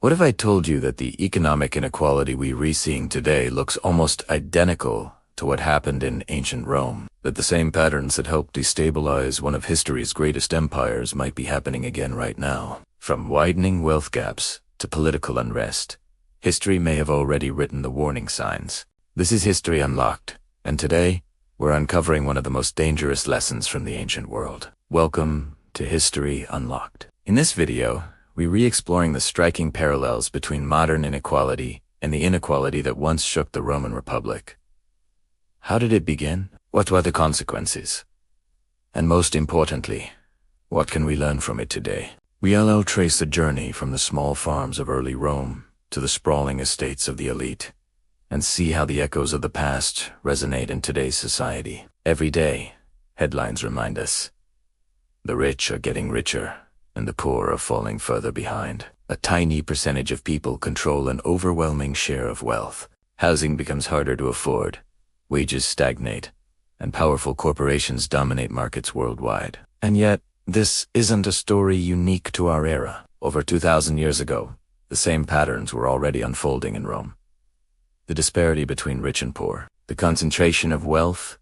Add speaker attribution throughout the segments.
Speaker 1: What if I told you that the economic inequality we're seeing today looks almost identical to what happened in ancient Rome? That the same patterns that helped destabilize one of history's greatest empires might be happening again right now? From widening wealth gaps to political unrest, history may have already written the warning signs. This is History Unlocked, and today, we're uncovering one of the most dangerous lessons from the ancient world. Welcome to History Unlocked. In this video, we're re-exploring the striking parallels between modern inequality and the inequality that once shook the Roman Republic. How did it begin? What were the consequences? And most importantly, what can we learn from it today? We'll trace the journey from the small farms of early Rome to the sprawling estates of the elite, and see how the echoes of the past resonate in today's society. Every day, headlines remind us, the rich are getting richer, and the poor are falling further behind. A tiny percentage of people control an overwhelming share of wealth. Housing becomes harder to afford, wages stagnate, and powerful corporations dominate markets worldwide. And yet, this isn't a story unique to our era. Over 2,000 years ago, the same patterns were already unfolding in Rome. The disparity between rich and poor, the concentration of wealth,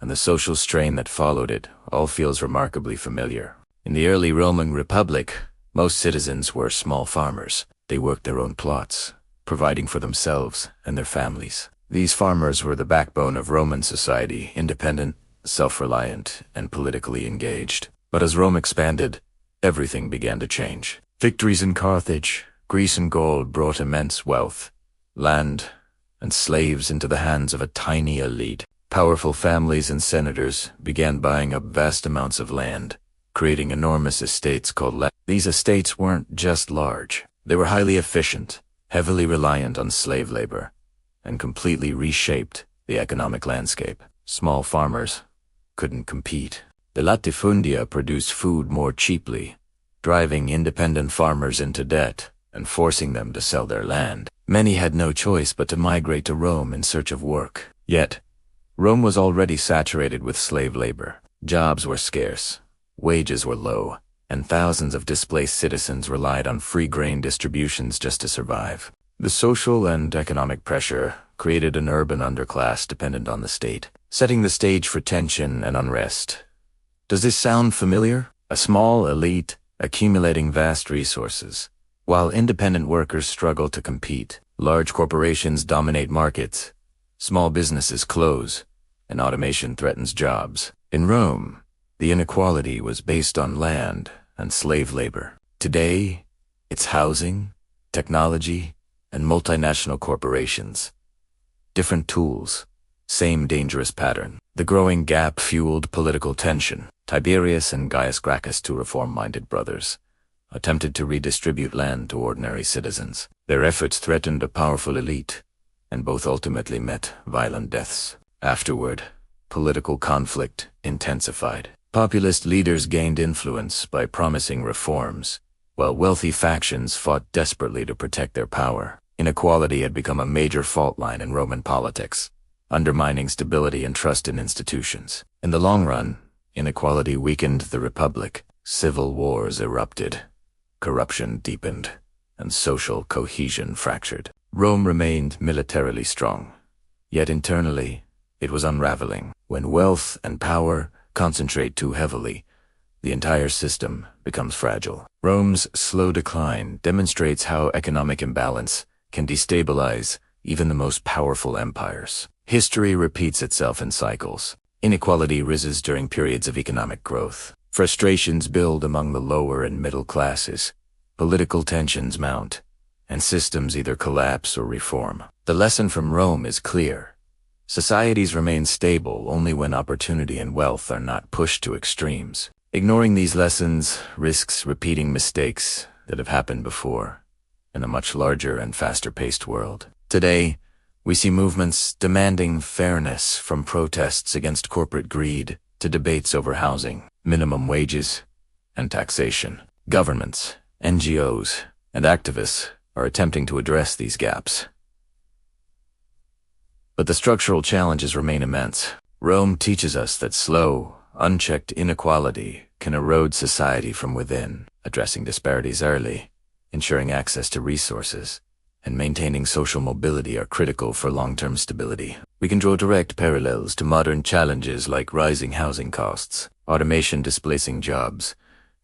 Speaker 1: and the social strain that followed it all feels remarkably familiar. In the early Roman Republic, most citizens were small farmers. They worked their own plots, providing for themselves and their families. These farmers were the backbone of Roman society, independent, self-reliant, and politically engaged. But as Rome expanded, everything began to change. Victories in Carthage, Greece, and Gaul brought immense wealth, land, and slaves into the hands of a tiny elite. Powerful families and senators began buying up vast amounts of land, creating enormous estates called These estates weren't just large. They were highly efficient, heavily reliant on slave labor, and completely reshaped the economic landscape. Small farmers couldn't compete. The latifundia produced food more cheaply, driving independent farmers into debt and forcing them to sell their land. Many had no choice but to migrate to Rome in search of work. Yet, Rome was already saturated with slave labor. Jobs were scarce, wages were low, and thousands of displaced citizens relied on free grain distributions just to survive. The social and economic pressure created an urban underclass dependent on the state, setting the stage for tension and unrest. Does this sound familiar? A small elite accumulating vast resources, while independent workers struggle to compete. Large corporations dominate markets, small businesses close, and automation threatens jobs. In Rome, the inequality was based on land and slave labor. Today, it's housing, technology, and multinational corporations. Different tools, same dangerous pattern. The growing gap fueled political tension. Tiberius and Gracchus, two reform-minded brothers, attempted to redistribute land to ordinary citizens. Their efforts threatened a powerful elite, and both ultimately met violent deaths. Afterward, political conflict intensified. Populist leaders gained influence by promising reforms, while wealthy factions fought desperately to protect their power. Inequality had become a major fault line in Roman politics, undermining stability and trust in institutions. In the long run, inequality weakened the Republic. Civil wars erupted, corruption deepened, and social cohesion fractured. Rome remained militarily strong, yet internally, it was unraveling. When wealth and power concentrate too heavily, the entire system becomes fragile. Rome's slow decline demonstrates how economic imbalance can destabilize even the most powerful empires. History repeats itself in cycles. Inequality rises during periods of economic growth. Frustrations build among the lower and middle classes. Political tensions mount, and systems either collapse or reform. The lesson from Rome is clear. Societies remain stable only when opportunity and wealth are not pushed to extremes. Ignoring these lessons risks repeating mistakes that have happened before in a much larger and faster-paced world. Today, we see movements demanding fairness, from protests against corporate greed to debates over housing, minimum wages, and taxation. Governments, NGOs, and activists are attempting to address these gaps. But the structural challenges remain immense. Rome teaches us that slow, unchecked inequality can erode society from within. Addressing disparities early ensuring access to resources, and maintaining social mobility are critical for long-term stability. We can draw direct parallels to modern challenges like rising housing costs, automation displacing jobs,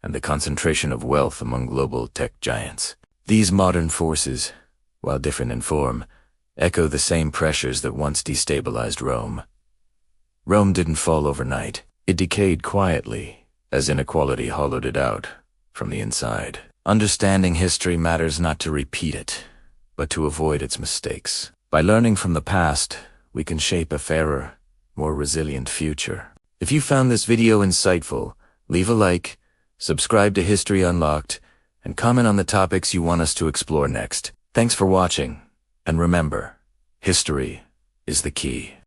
Speaker 1: and the concentration of wealth among global tech giants. These modern forces, while different in form, echo the same pressures that once destabilized Rome. Rome didn't fall overnight. It decayed quietly, as inequality hollowed it out from the inside. Understanding history matters not to repeat it, but to avoid its mistakes. By learning from the past, we can shape a fairer, more resilient future. If you found this video insightful, leave a like, subscribe to History Unlocked, and comment on the topics you want us to explore next. Thanks for watching, and remember, history is the key.